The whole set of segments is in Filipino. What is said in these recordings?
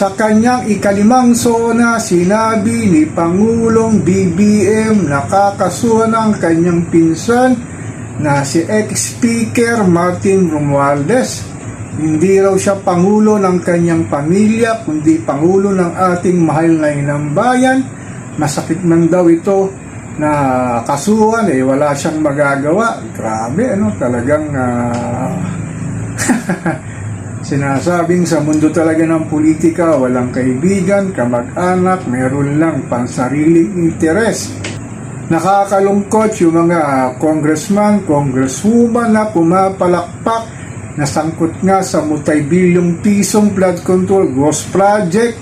Sa kanyang ikalimang sona, sinabi ni Pangulong BBM na kakasuhan ang kanyang pinsan na si ex-Speaker Martin Romualdez. Hindi raw siya Pangulo ng kanyang pamilya, kundi Pangulo ng ating mahal na inang bayan. Masakit man daw ito na kasuhan, wala siyang magagawa. Grabe, talagang sinasabing sa mundo talaga ng politika, walang kaibigan, kamag-anak, meron lang pansariling interes. Nakakalungkot yung mga congressman, congresswoman na pumapalakpak na sangkot nga sa multi-bilyong pisong flood control ghost project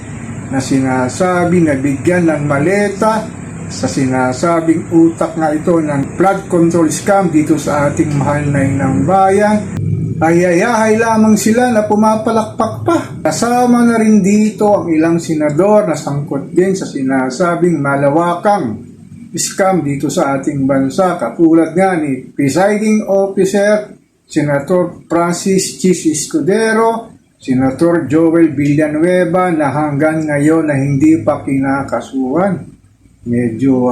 na sinasabi na bigyan ng maleta sa sinasabing utak nga ito ng flood control scam dito sa ating mahal na inang bayan. Ayayahay lamang sila na pumapalakpak pa. Kasama na rin dito ang ilang senador na sangkot din sa sinasabing malawakang scam dito sa ating bansa. Katulad nga ni Presiding Officer Senator Francis Chis Escudero, Senator Joel Villanueva na hanggang ngayon na hindi pa kinakasuhan. Medyo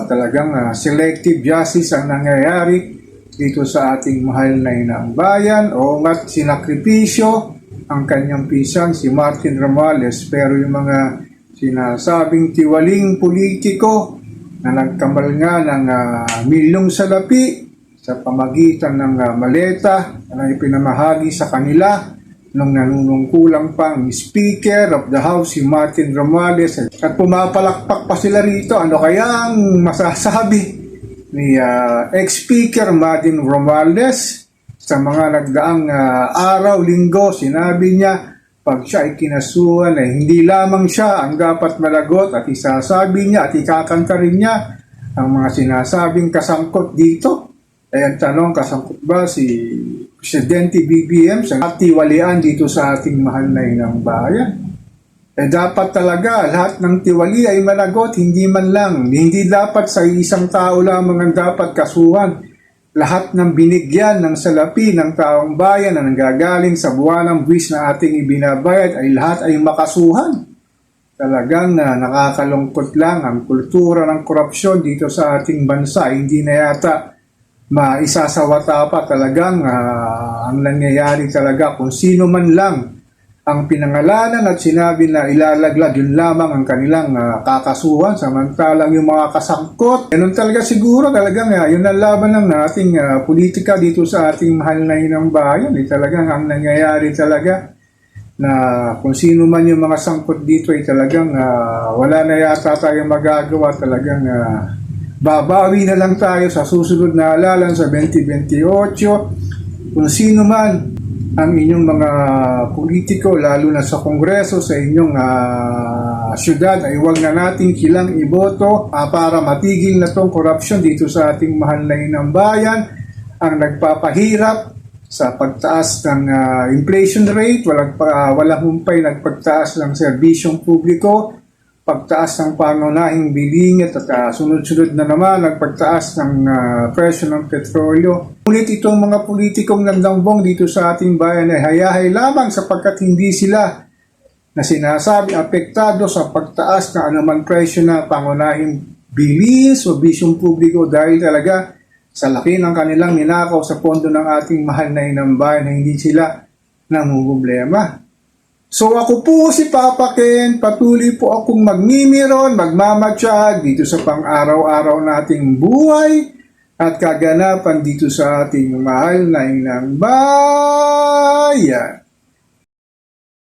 talagang selective justice ang nangyayari dito sa ating mahal na inang bayan. O nga't sinakripisyo ang kanyang pisang si Martin Romualdez, pero yung mga sinasabing tiwaling politiko na nagkamal nga ng milyong salapi sa pamagitan ng maleta na ipinamahagi sa kanila nung nanunungkulang pang Speaker of the House si Martin Romualdez, at pumapalakpak pa sila rito. Ano kaya ang masasabi ni ex-Speaker Martin Romualdez? Sa mga nagdaang araw, linggo, sinabi niya pag siya ay kinasuhan hindi lamang siya ang dapat malagot, at isasabi niya at ikakanta rin niya ang mga sinasabing kasangkot dito. Ang tanong, kasangkot ba si Presidente BBM sa tiwalian dito sa ating mahal na inang bayan? Dapat talaga lahat ng tiwali ay managot, hindi man lang. Hindi dapat sa isang tao lamang ang dapat kasuhan. Lahat ng binigyan ng salapi ng taong bayan na nanggagaling sa buwanang buwis na ating ibinabayad ay lahat ay makasuhan. Talagang nakakalungkot lang ang kultura ng korupsyon dito sa ating bansa. Hindi na yata maisasawata pa. Talagang ang nangyayari talaga kung sino man lang ang pinangalanan at sinabi na ilalaglag, yun lamang ang kanilang kakasuhan, samantalang yung mga kasangkot, ganun talaga siguro, talagang yun ang laban ng ating politika dito sa ating mahal na inang bayan. Talagang ang nangyayari talaga na kung sino man yung mga sangkot dito ay talagang wala na yata tayong magagawa. Talagang babawi na lang tayo sa susunod na halalan sa 2028 kung sino man ang inyong mga politiko, lalo na sa Kongreso, sa inyong syudad, ay huwag na natin kilang iboto para matigil na tong korupsyon dito sa ating mahal na inang bayan. Ang nagpapahirap sa pagtaas ng inflation rate, walang humpay nagpagtaas ng serbisyong publiko, pagtaas ng pangunahing bilingit at sunod-sunod na naman nagpagtaas ng presyo ng petrolyo. Ngunit itong mga politikong nandambong dito sa ating bayan ay hayahay lamang sapagkat hindi sila na sinasabi apektado sa pagtaas ng anumang presyo ng pangunahing bilhin o bisyong publiko dahil talaga sa laki ng kanilang ninakaw sa pondo ng ating mahal na inang bayan na hindi sila namumblema. So ako po si Papa Ken, patuloy po akong magmimiron, magmamatsyag dito sa pang-araw-araw nating buhay at kaganapan dito sa ating mahal na inang bayan.